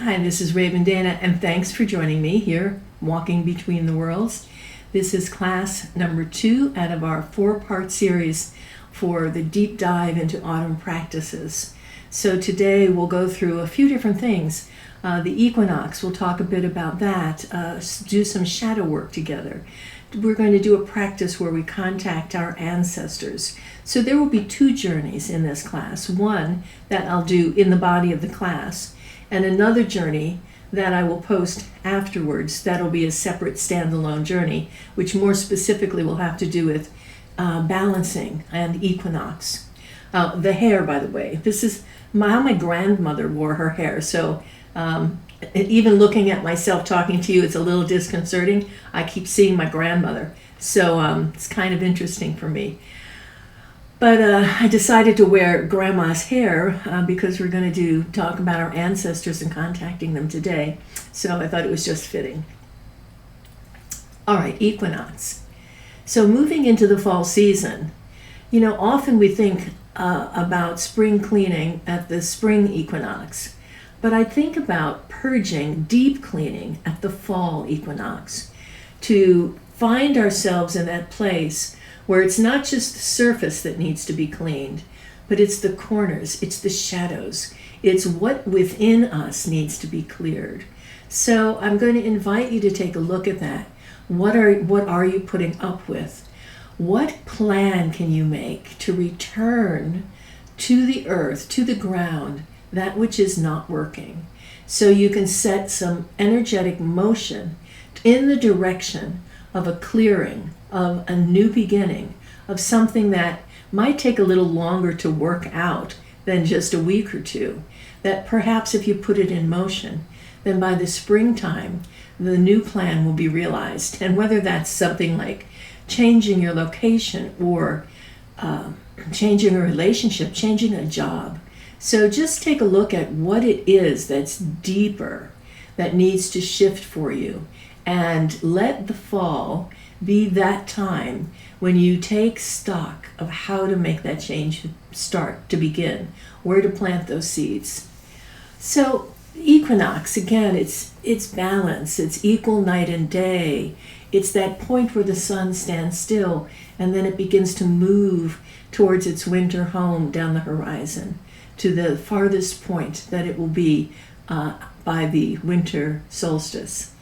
Hi, this is Raven Dana, and thanks for joining me here, Walking Between the Worlds. This is class number 2 out of our 4-part series for the deep dive into autumn practices. So today we'll go through a few different things. The equinox, we'll talk a bit about that, do some shadow work together. We're going to do a practice where we contact our ancestors. So there will be 2 journeys in this class. One that I'll do in the body of the class, and another journey that I will post afterwards. That'll be a separate standalone journey, which more specifically will have to do with balancing and equinox. The hair, by the way, this is how my grandmother wore her hair. So even looking at myself talking to you, it's a little disconcerting. I keep seeing my grandmother. So it's kind of interesting for me. But I decided to wear grandma's hair because we're going to talk about our ancestors and contacting them today. So I thought it was just fitting. All right, equinox. So moving into the fall season, often we think about spring cleaning at the spring equinox, but I think about purging, deep cleaning at the fall equinox to find ourselves in that place where it's not just the surface that needs to be cleaned, but it's the corners, it's the shadows, it's what within us needs to be cleared. So I'm going to invite you to take a look at that. What are you putting up with? What plan can you make to return to the earth, to the ground, that which is not working? So you can set some energetic motion in the direction of a clearing, of a new beginning, of something that might take a little longer to work out than just a week or two. That perhaps if you put it in motion, then by the springtime, the new plan will be realized. And whether that's something like changing your location or changing a relationship, changing a job. So just take a look at what it is that's deeper, that needs to shift for you, and let the fall be that time when you take stock of how to make that change start to begin, where to plant those seeds. So equinox, again, it's balance, it's equal night and day. It's that point where the sun stands still and then it begins to move towards its winter home down the horizon to the farthest point that it will be by the winter solstice.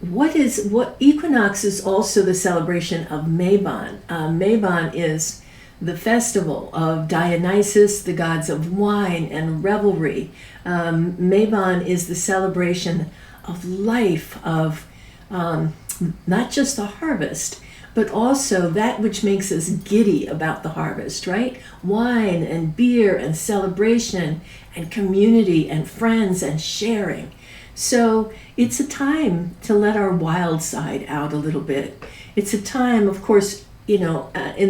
What equinox is also the celebration of Mabon. Mabon is the festival of Dionysus, the gods of wine and revelry. Mabon is the celebration of life, of not just the harvest, but also that which makes us giddy about the harvest, right? Wine and beer and celebration and community and friends and sharing. So it's a time to let our wild side out a little bit. It's a time, of course, in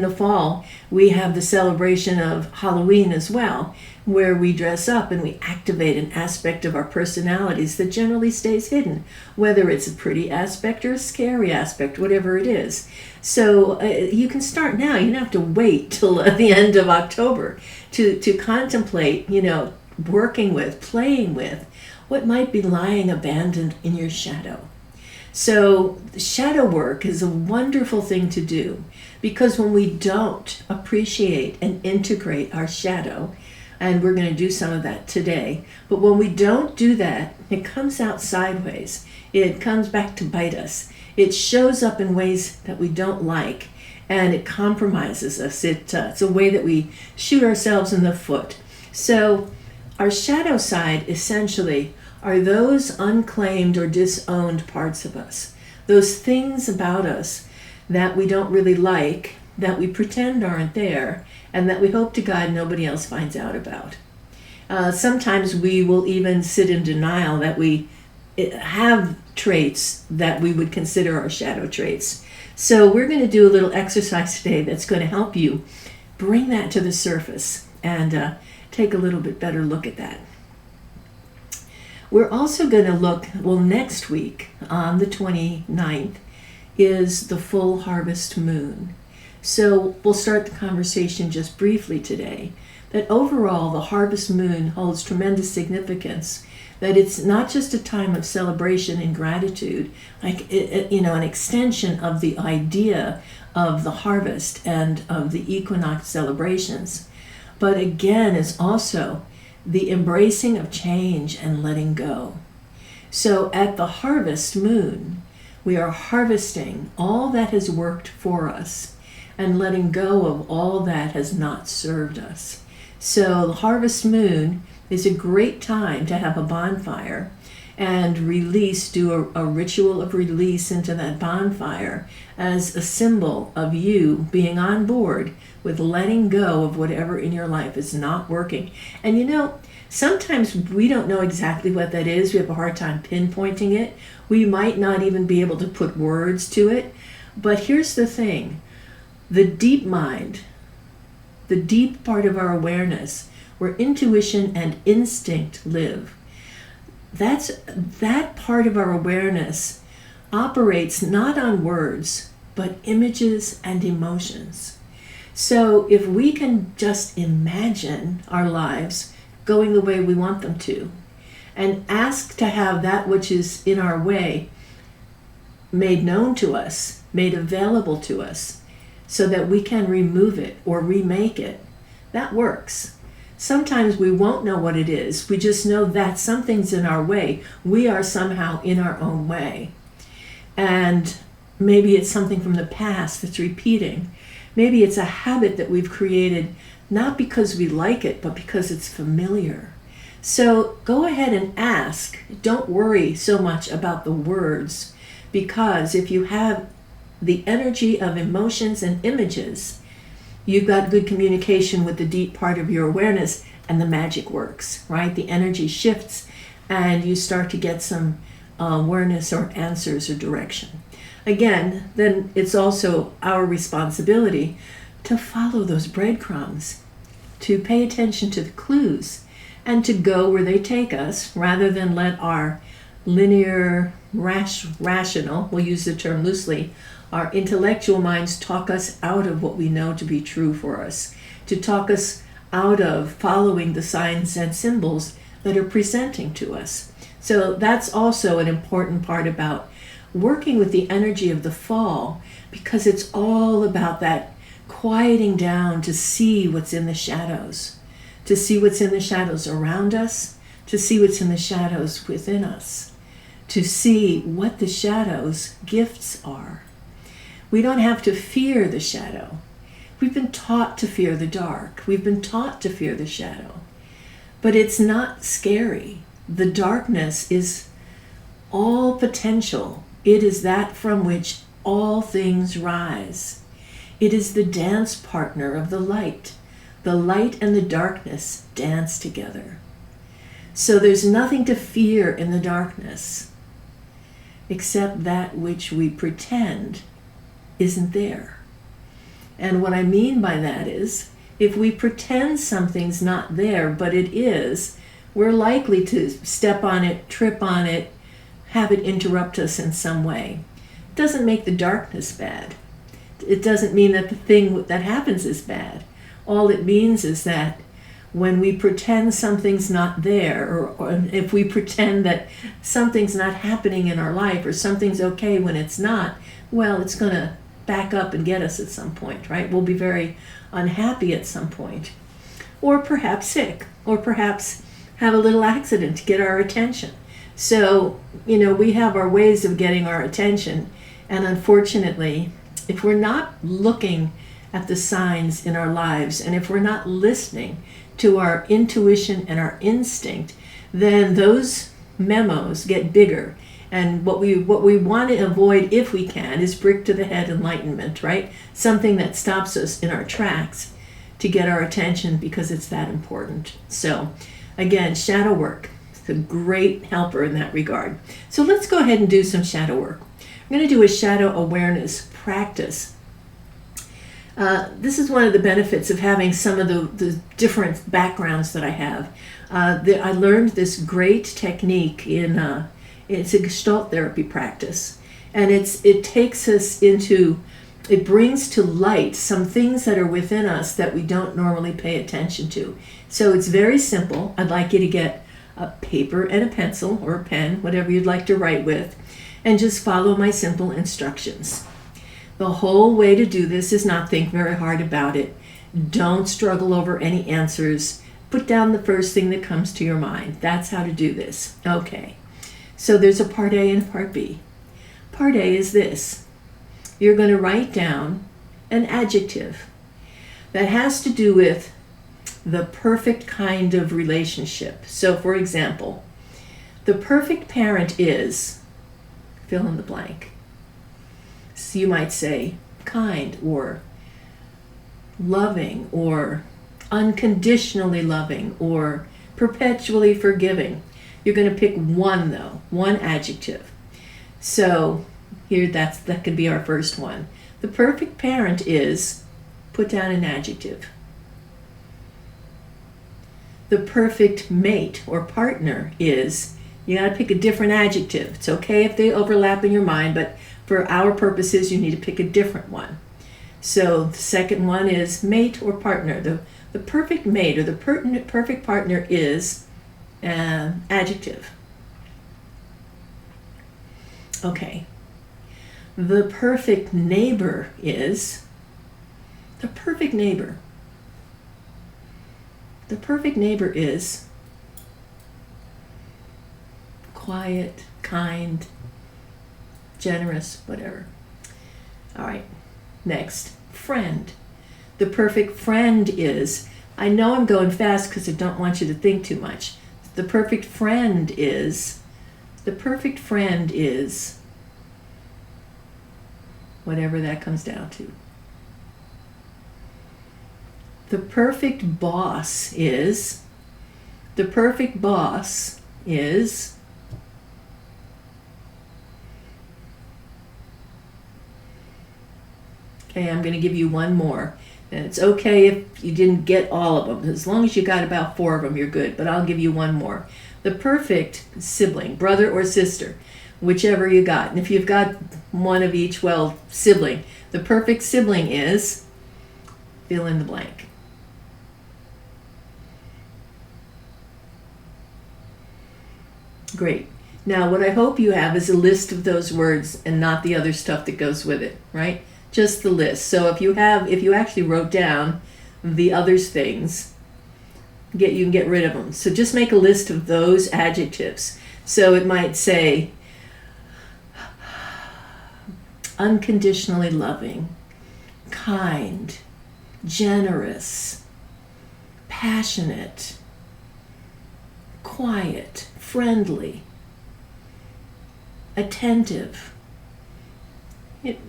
the fall, we have the celebration of Halloween as well, where we dress up and we activate an aspect of our personalities that generally stays hidden, whether it's a pretty aspect or a scary aspect, whatever it is. So you can start now. You don't have to wait till the end of October to contemplate, working with, playing with what might be lying abandoned in your shadow. So shadow work is a wonderful thing to do, because when we don't appreciate and integrate our shadow, and we're going to do some of that today, but when we don't do that, it comes out sideways. It comes back to bite us. It shows up in ways that we don't like, and it compromises us. It's a way that we shoot ourselves in the foot. So our shadow side essentially are those unclaimed or disowned parts of us, those things about us that we don't really like, that we pretend aren't there, and that we hope to God nobody else finds out about. Sometimes we will even sit in denial that we have traits that we would consider our shadow traits. So we're going to do a little exercise today that's going to help you bring that to the surface and take a little bit better look at that. We're also going to look, next week on the 29th is the full harvest moon. So we'll start the conversation just briefly today. that overall the harvest moon holds tremendous significance, that it's not just a time of celebration and gratitude, like an extension of the idea of the harvest and of the equinox celebrations, but again is also the embracing of change and letting go. So at the harvest moon, we are harvesting all that has worked for us and letting go of all that has not served us. So the harvest moon is a great time to have a bonfire and do a ritual of release into that bonfire as a symbol of you being on board with letting go of whatever in your life is not working. And sometimes we don't know exactly what that is. We have a hard time pinpointing it. We might not even be able to put words to it. But here's the thing. The deep mind, the deep part of our awareness, where intuition and instinct live, that part of our awareness operates not on words, but images and emotions. So if we can just imagine our lives going the way we want them to, and ask to have that which is in our way made known to us, made available to us, so that we can remove it or remake it, that works. Sometimes we won't know what it is. We just know that something's in our way. We are somehow in our own way. And maybe it's something from the past that's repeating. Maybe it's a habit that we've created, not because we like it, but because it's familiar. So go ahead and ask. Don't worry so much about the words, because if you have the energy of emotions and images, you've got good communication with the deep part of your awareness, and the magic works, right? The energy shifts and you start to get some awareness or answers or direction. Again, then it's also our responsibility to follow those breadcrumbs, to pay attention to the clues, and to go where they take us, rather than let our linear, rational, we'll use the term loosely, our intellectual minds talk us out of what we know to be true for us, to talk us out of following the signs and symbols that are presenting to us. So that's also an important part about working with the energy of the fall, because it's all about that quieting down to see what's in the shadows, to see what's in the shadows around us, to see what's in the shadows within us, to see what the shadows' gifts are. We don't have to fear the shadow. We've been taught to fear the dark. We've been taught to fear the shadow. But it's not scary. The darkness is all potential. It is that from which all things rise. It is the dance partner of the light. The light and the darkness dance together. So there's nothing to fear in the darkness, except that which we pretend isn't there. And what I mean by that is, if we pretend something's not there, but it is, we're likely to step on it, trip on it, have it interrupt us in some way. It doesn't make the darkness bad. It doesn't mean that the thing that happens is bad. All it means is that when we pretend something's not there, or if we pretend that something's not happening in our life, or something's okay when it's not, well, it's going to back up and get us at some point, right? We'll be very unhappy at some point, or perhaps sick, or perhaps have a little accident to get our attention. So, we have our ways of getting our attention, and unfortunately, if we're not looking at the signs in our lives, and if we're not listening to our intuition and our instinct, then those memos get bigger. And what we want to avoid, if we can, is brick to the head enlightenment, right? Something that stops us in our tracks to get our attention, because it's that important. So again, shadow work is a great helper in that regard. So let's go ahead and do some shadow work. I'm going to do a shadow awareness practice. This is one of the benefits of having some of the different backgrounds that I have. I learned this great technique it's a Gestalt therapy practice, and it takes us into It brings to light some things that are within us that we don't normally pay attention to. So it's very simple. I'd like you to get a paper and a pencil or a pen, whatever you'd like to write with, and just follow my simple instructions. The whole way to do this is not think very hard about it. Don't struggle over any answers. Put down the first thing that comes to your mind. That's how to do this. Okay. So there's a part A and part B. Part A is this. You're going to write down an adjective that has to do with the perfect kind of relationship. So for example, the perfect parent is, fill in the blank. So you might say kind or loving or unconditionally loving or perpetually forgiving. You're going to pick one though, one adjective. So here that could be our first one. The perfect parent is, put down an adjective. The perfect mate or partner is, you got to pick a different adjective. It's okay if they overlap in your mind, but for our purposes, you need to pick a different one. So the second one is mate or partner. The perfect mate or the perfect partner is an adjective. Okay. The perfect neighbor is, the perfect neighbor. The perfect neighbor is quiet, kind, generous, whatever. All right, next, friend. The perfect friend is, I know I'm going fast because I don't want you to think too much. The perfect friend is, whatever that comes down to. The perfect boss is, okay, I'm going to give you one more. And it's okay if you didn't get all of them. As long as you got about 4 of them, you're good. But I'll give you one more. The perfect sibling, brother or sister, whichever you got. And if you've got one of each, well, sibling. The perfect sibling is, fill in the blank. Great. Now, what I hope you have is a list of those words and not the other stuff that goes with it, right? Just the list. So if you actually wrote down the other things, you can get rid of them. So just make a list of those adjectives. So it might say unconditionally loving, kind, generous, passionate, quiet, friendly, attentive.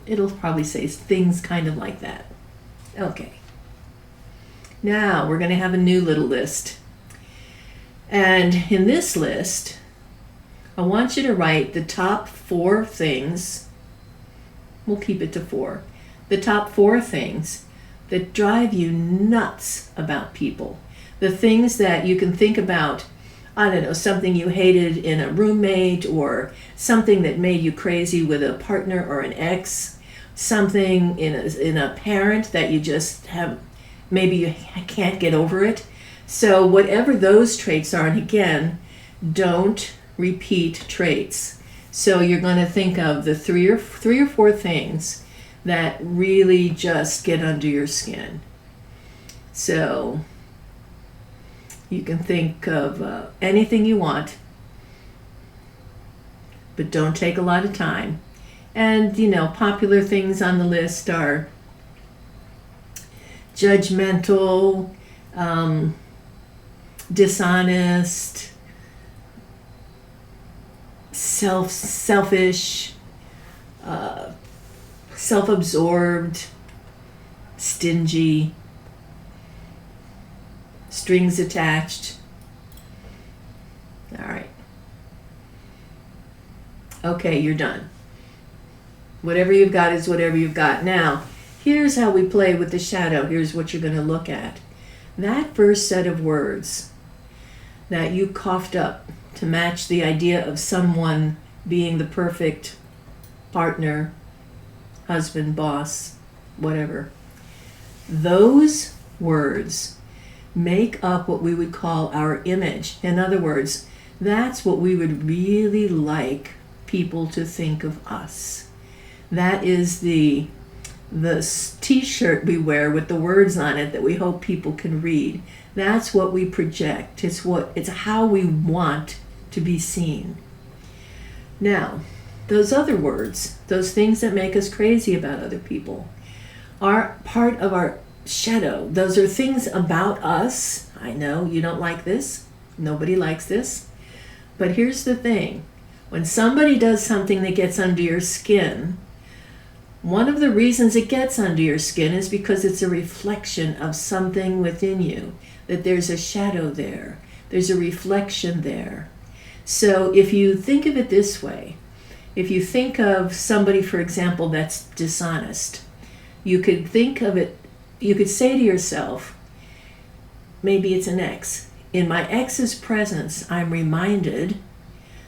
It'll probably say things kind of like that. Okay. Now we're going to have a new little list. And in this list, I want you to write the top 4 things. We'll keep it to 4. The top 4 things that drive you nuts about people. The things that you can think about, I don't know, something you hated in a roommate or something that made you crazy with a partner or an ex, something in a parent that you just have, maybe you can't get over it. So whatever those traits are, and again, don't repeat traits. So you're going to think of the three or four things that really just get under your skin. So you can think of anything you want, but don't take a lot of time. And, popular things on the list are judgmental, dishonest, selfish, self-absorbed, stingy, strings attached. All right. Okay, you're done. Whatever you've got is whatever you've got. Now, here's how we play with the shadow. Here's what you're going to look at. That first set of words that you coughed up to match the idea of someone being the perfect partner, husband, boss, whatever. Those words make up what we would call our image. In other words, that's what we would really like people to think of us. That is the t-shirt we wear with the words on it that we hope people can read. That's what we project. It's how we want to be seen. Now, those other words, those things that make us crazy about other people, are part of our shadow. Those are things about us. I know you don't like this. Nobody likes this. But here's the thing. When somebody does something that gets under your skin, one of the reasons it gets under your skin is because it's a reflection of something within you, that there's a shadow there. There's a reflection there. So if you think of it this way, if you think of somebody, for example, that's dishonest, you could think of it, you could say to yourself, maybe it's an ex. In my ex's presence, I'm reminded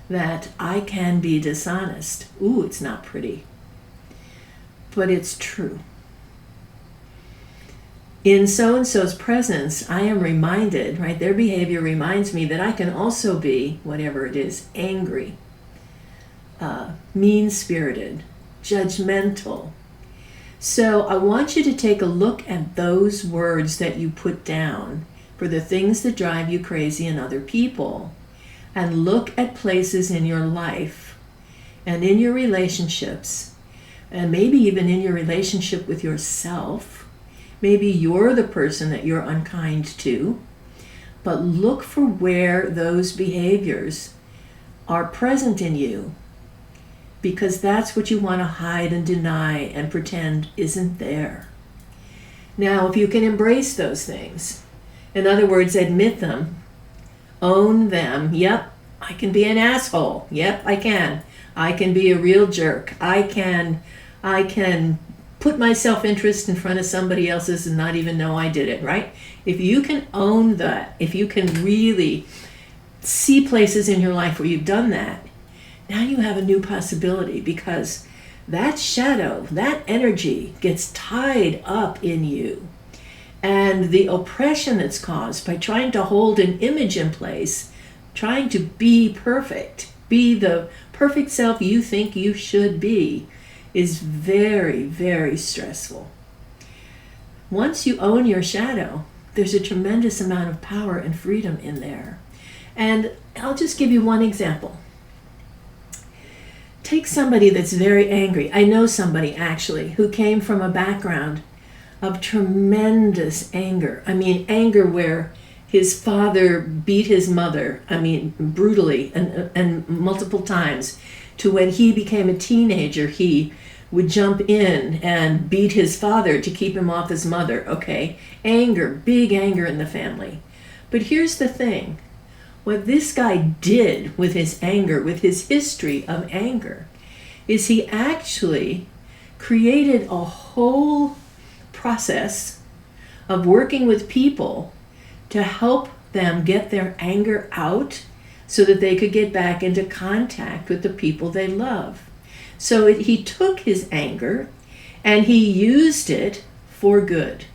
that I can be dishonest. Ooh, it's not pretty. But it's true. In so-and-so's presence, I am reminded, right, their behavior reminds me that I can also be, whatever it is, angry, mean-spirited, judgmental. So I want you to take a look at those words that you put down for the things that drive you crazy in other people, and look at places in your life and in your relationships, and maybe even in your relationship with yourself. Maybe you're the person that you're unkind to, but look for where those behaviors are present in you, because that's what you want to hide and deny and pretend isn't there. Now, if you can embrace those things, in other words, admit them, own them. Yep, I can be an asshole. Yep, I can. I can be a real jerk. I can put my self-interest in front of somebody else's and not even know I did it, right? If you can own that, if you can really see places in your life where you've done that, now you have a new possibility, because that shadow, that energy gets tied up in you. And the oppression that's caused by trying to hold an image in place, trying to be perfect, be the perfect self you think you should be, is very, very stressful. Once you own your shadow, there's a tremendous amount of power and freedom in there. And I'll just give you one example. Take somebody that's very angry. I know somebody actually who came from a background of tremendous anger. I mean, anger where his father beat his mother, brutally and multiple times, to when he became a teenager, he would jump in and beat his father to keep him off his mother, okay? Anger, big anger in the family. But here's the thing. What this guy did with his anger, with his history of anger, is he actually created a whole process of working with people to help them get their anger out so that they could get back into contact with the people they love. So he took his anger and he used it for good.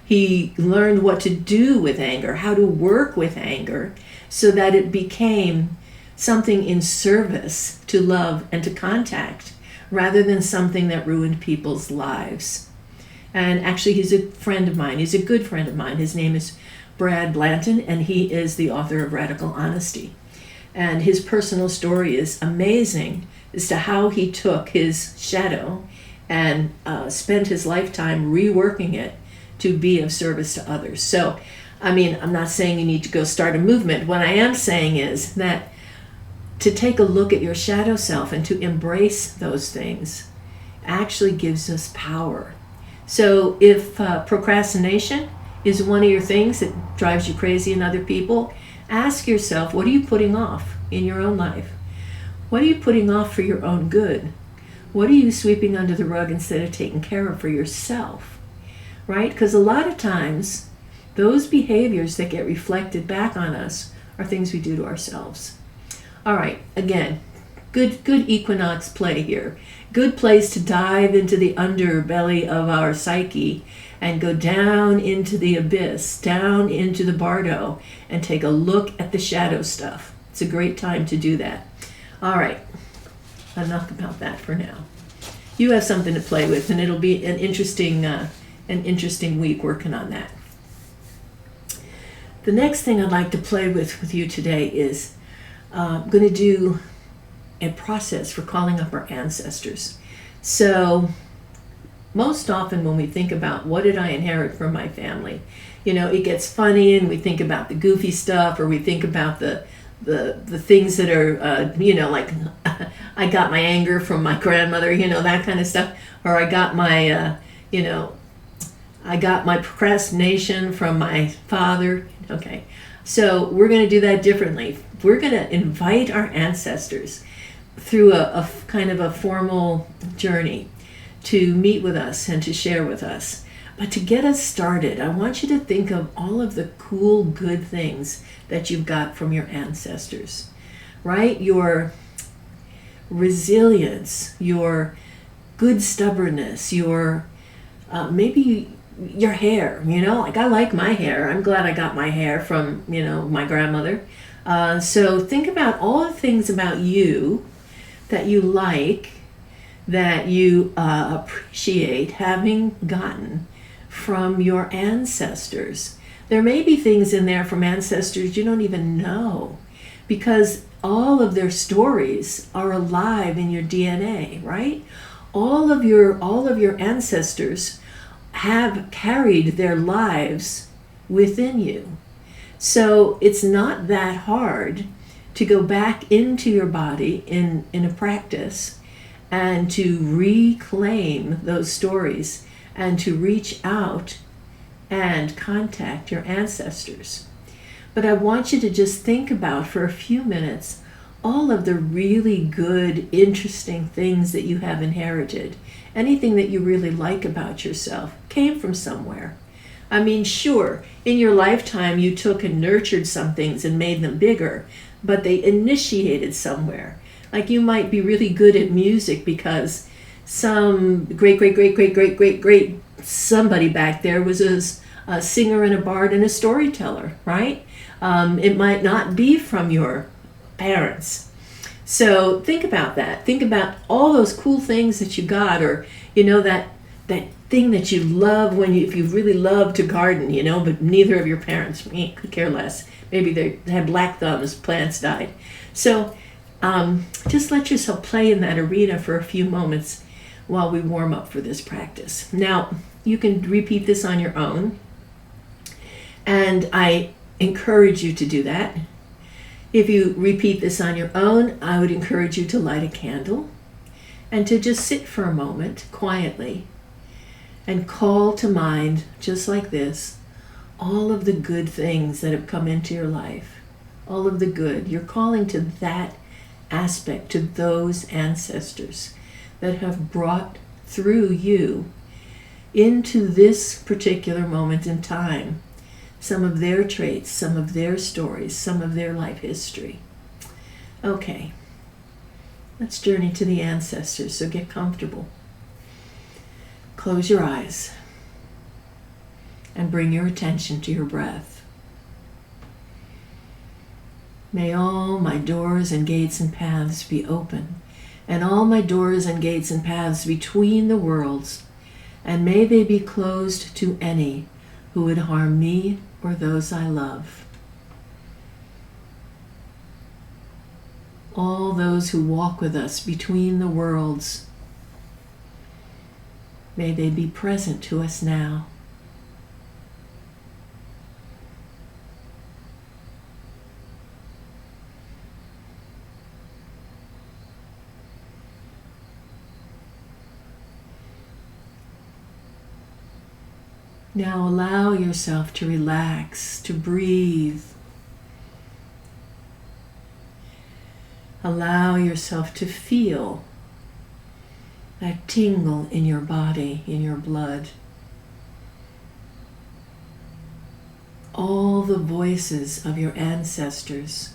He learned what to do with anger, how to work with anger, so that it became something in service to love and to contact, rather than something that ruined people's lives. And actually, he's a friend of mine. He's a good friend of mine. His name is Brad Blanton, and he is the author of Radical Honesty. And his personal story is amazing as to how he took his shadow and spent his lifetime reworking it to be of service to others. So, I'm not saying you need to go start a movement. What I am saying is that to take a look at your shadow self and to embrace those things actually gives us power. So if procrastination is one of your things that drives you crazy in other people, ask yourself, what are you putting off in your own life? What are you putting off for your own good? What are you sweeping under the rug instead of taking care of for yourself? Right? Because a lot of times, those behaviors that get reflected back on us are things we do to ourselves. All right, again, Good equinox play here. Good place to dive into the underbelly of our psyche and go down into the abyss, down into the bardo, and take a look at the shadow stuff. It's a great time to do that. All right, enough about that for now. You have something to play with, and it'll be an interesting week working on that. The next thing I'd like to play with you today is I'm going to do a process for calling up our ancestors. So most often when we think about what did I inherit from my family, it gets funny and we think about the goofy stuff, or we think about the things that are, like I got my anger from my grandmother, that kind of stuff, or I got my, I got my procrastination from my father. Okay, so we're going to do that differently. We're going to invite our ancestors through a kind of a formal journey to meet with us and to share with us. But to get us started, I want you to think of all of the cool, good things that you've got from your ancestors, right? Your resilience, your good stubbornness, your maybe your hair, like I like my hair. I'm glad I got my hair from, my grandmother. So think about all the things about you that you like, that you appreciate having gotten from your ancestors. There may be things in there from ancestors you don't even know, because all of their stories are alive in your DNA, right? All of your ancestors have carried their lives within you. So it's not that hard to go back into your body in a practice and to reclaim those stories and to reach out and contact your ancestors. But I want you to just think about for a few minutes all of the really good, interesting things that you have inherited. Anything that you really like about yourself came from somewhere. I mean, sure, in your lifetime you took and nurtured some things and made them bigger, but they initiated somewhere. Like you might be really good at music because some great somebody back there was a singer and a bard and a storyteller, right? It might not be from your parents. So think about that. Think about all those cool things that you got, or that thing that you love if you really love to garden, but neither of your parents could care less. Maybe they had black thumbs, plants died. So just let yourself play in that arena for a few moments while we warm up for this practice. Now, you can repeat this on your own, and I encourage you to do that. If you repeat this on your own, I would encourage you to light a candle and to just sit for a moment quietly and call to mind, just like this, all of the good things that have come into your life. All of the good. You're calling to that aspect, to those ancestors that have brought through you into this particular moment in time some of their traits, some of their stories, some of their life history. Okay, let's journey to the ancestors, so get comfortable. Close your eyes and bring your attention to your breath. May all my doors and gates and paths be open, and all my doors and gates and paths between the worlds, and may they be closed to any who would harm me or those I love. All those who walk with us between the worlds, may they be present to us now. Now allow yourself to relax, to breathe. Allow yourself to feel that tingle in your body, in your blood. All the voices of your ancestors.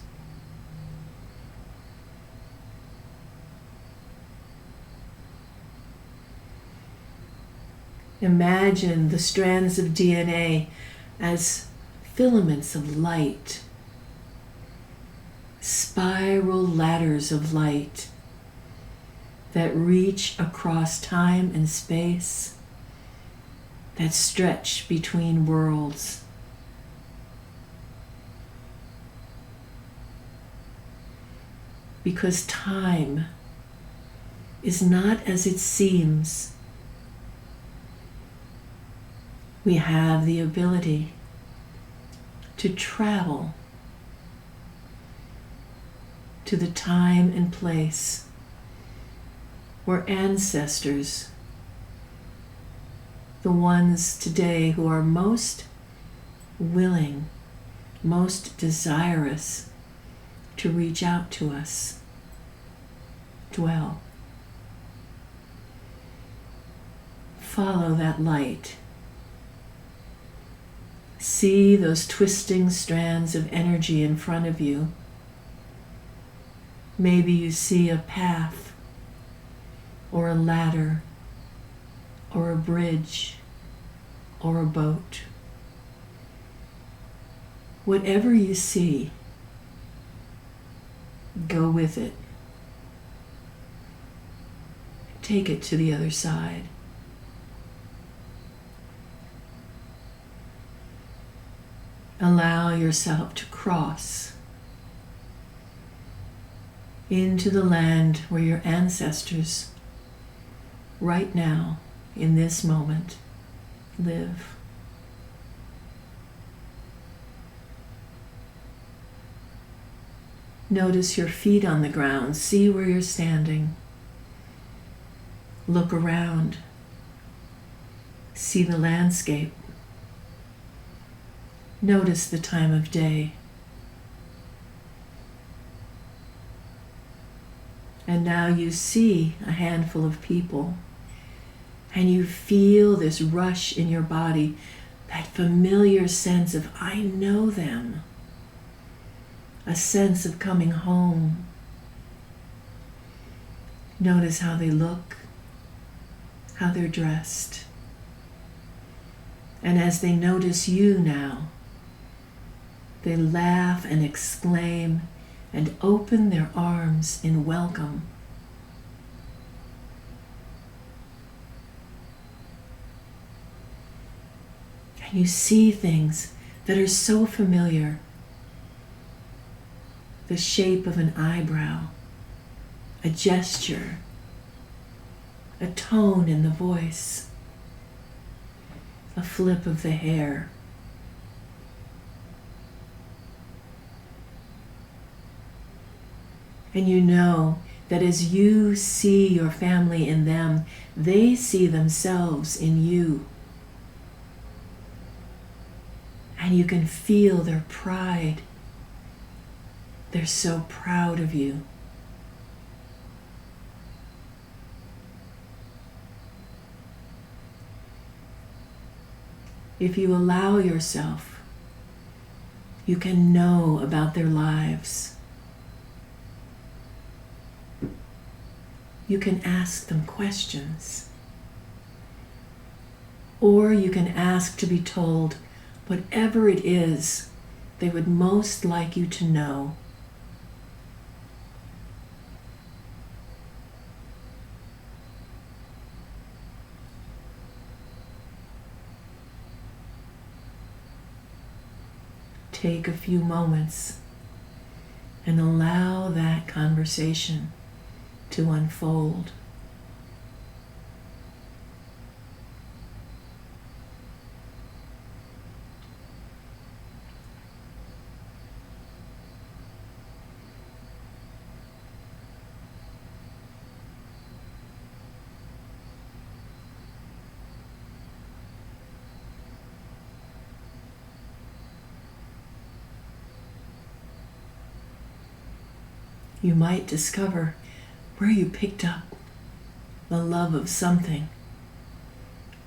Imagine the strands of DNA as filaments of light, spiral ladders of light that reach across time and space, that stretch between worlds. Because time is not as it seems, we have the ability to travel to the time and place where ancestors, the ones today who are most willing, most desirous to reach out to us, dwell. Follow that light. See those twisting strands of energy in front of you. Maybe you see a path, or a ladder, or a bridge, or a boat. Whatever you see, go with it. Take it to the other side. Allow yourself to cross into the land where your ancestors, right now, in this moment, live. Notice your feet on the ground. See where you're standing. Look around. See the landscape. Notice the time of day. And now you see a handful of people, and you feel this rush in your body, that familiar sense of, I know them, a sense of coming home. Notice how they look, how they're dressed. And as they notice you now, they laugh and exclaim and open their arms in welcome. And you see things that are so familiar. The shape of an eyebrow, a gesture, a tone in the voice, a flip of the hair. And you know that as you see your family in them, they see themselves in you. And you can feel their pride. They're so proud of you. If you allow yourself, you can know about their lives. You can ask them questions. Or you can ask to be told whatever it is they would most like you to know. Take a few moments and allow that conversation to unfold. You might discover where you picked up the love of something.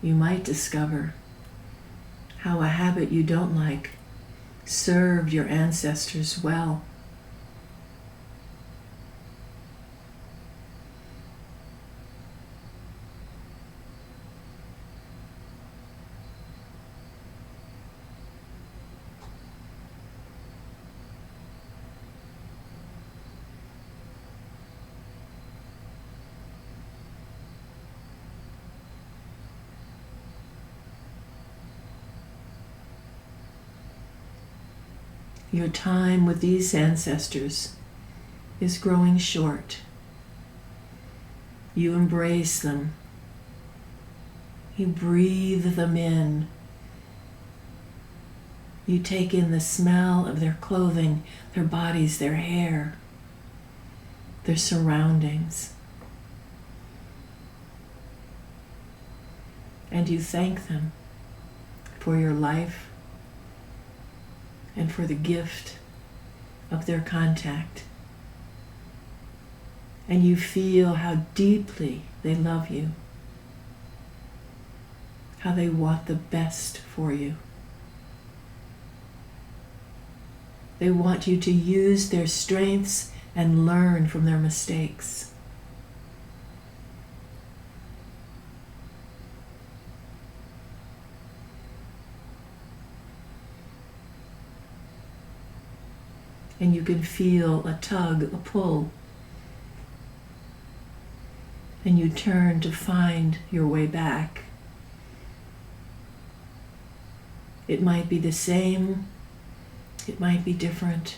You might discover how a habit you don't like served your ancestors well. Your time with these ancestors is growing short. You embrace them. You breathe them in. You take in the smell of their clothing, their bodies, their hair, their surroundings. And you thank them for your life and for the gift of their contact. And you feel how deeply they love you, how they want the best for you. They want you to use their strengths and learn from their mistakes. And you can feel a tug, a pull. And you turn to find your way back. It might be the same, it might be different.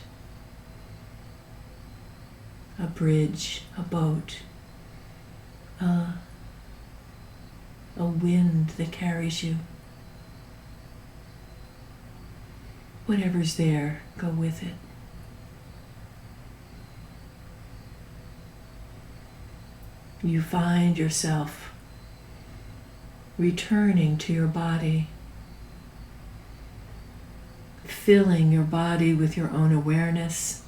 A bridge, a boat, a wind that carries you. Whatever's there, go with it. You find yourself returning to your body, filling your body with your own awareness,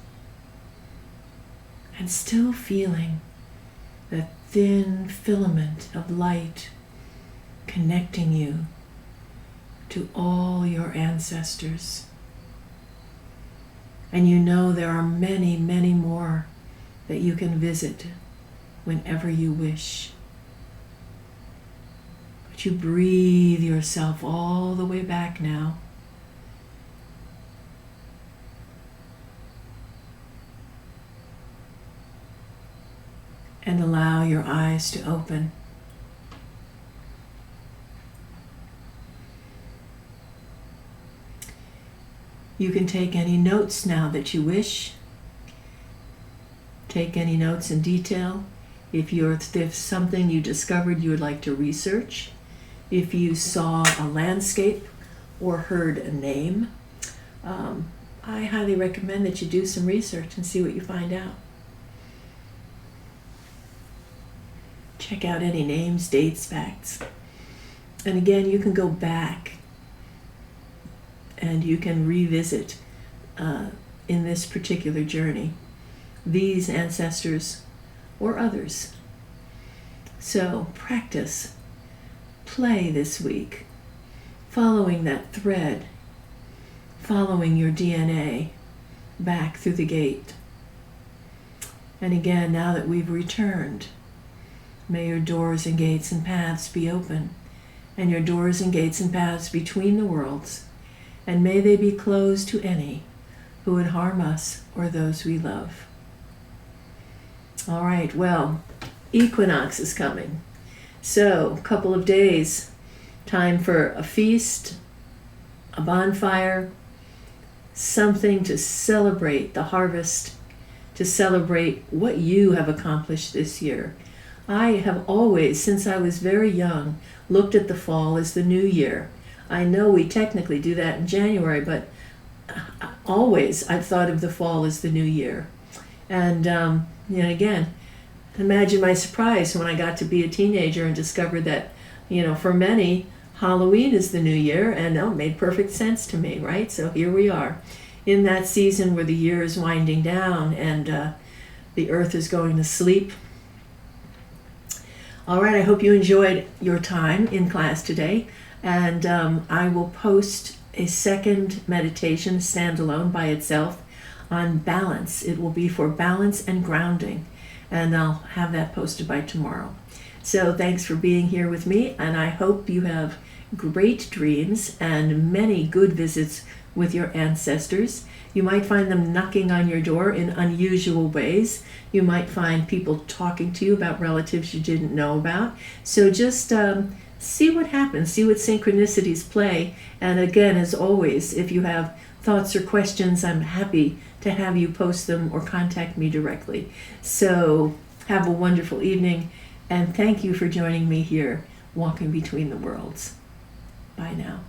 and still feeling that thin filament of light connecting you to all your ancestors. And you know there are many, many more that you can visit whenever you wish. But you breathe yourself all the way back now. And allow your eyes to open. You can take any notes now that you wish. Take any notes in detail. If there's something you discovered you would like to research, if you saw a landscape or heard a name, I highly recommend that you do some research and see what you find out. Check out any names, dates, facts. And again, you can go back and you can revisit in this particular journey these ancestors or others. So practice, play this week, following that thread, following your DNA back through the gate. And again, now that we've returned, may your doors and gates and paths be open, and your doors and gates and paths between the worlds, and may they be closed to any who would harm us or those we love. All right, well, equinox is coming. So, a couple of days, time for a feast, a bonfire, something to celebrate the harvest, to celebrate what you have accomplished this year. I have always, since I was very young, looked at the fall as the new year. I know we technically do that in January, but always I've thought of the fall as the new year. And again, imagine my surprise when I got to be a teenager and discovered that, for many, Halloween is the new year, and it made perfect sense to me, right? So here we are in that season where the year is winding down and the earth is going to sleep. All right, I hope you enjoyed your time in class today, and I will post a second meditation standalone by itself on balance. It will be for balance and grounding, and I'll have that posted by tomorrow. So thanks for being here with me, and I hope you have great dreams and many good visits with your ancestors. You might find them knocking on your door in unusual ways. You might find people talking to you about relatives you didn't know about. So just see what happens, see what synchronicities play. And again, as always, if you have thoughts or questions, I'm happy to have you post them or contact me directly. So have a wonderful evening, and thank you for joining me here, Walking Between the Worlds. Bye now.